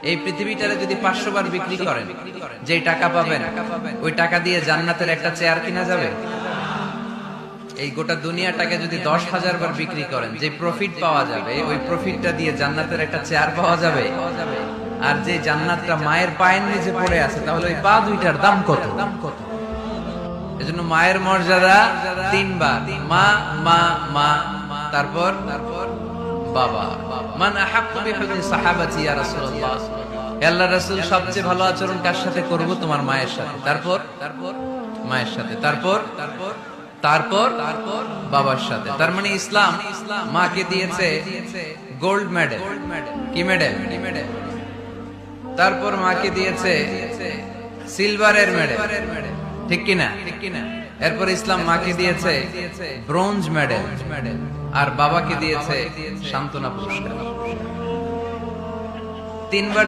এই পৃথিবীটারে যদি 500 বার বিক্রি করেন, যেই টাকা পাবেন ওই টাকা দিয়ে জান্নাতের একটা চেয়ার কিনা যাবে? এই গোটা দুনিয়াটাকে যদি 10,000 বার বিক্রি করেন, যে প্রফিট পাওয়া যাবে ওই প্রফিটটা দিয়ে জান্নাতের একটা চেয়ার পাওয়া যাবে? আর যে জান্নাতটা মায়ের পায়ের নিচে পড়ে আছে, তাহলে ওই পা দুইটার দাম কত? এজন্য মায়ের মর্যাদা 3 বার, মা মা মা, তারপর বাবা। মান আহাক্কু বিহুসনি সাহাবাতি ইয়া রাসূলুল্লাহ, হে আল্লাহর রাসূল সবচেয়ে ভালো আচরণ কার সাথে করব? তোমার মায়ের সাথে। তারপর মায়ের সাথে, তারপর বাবার সাথে। তার মানে ইসলাম মাকে দিয়েছে গোল্ড মেডেল। কি মেডেল? তারপর মাকে দিয়েছে সিলভারের মেডেল, ঠিক কিনা? এরপর ইসলাম মাকে দিয়েছে ব্রোঞ্জ মেডেল, আর বাবাকে দিয়েছে সান্ত্বনা পুরস্কার। 3 বার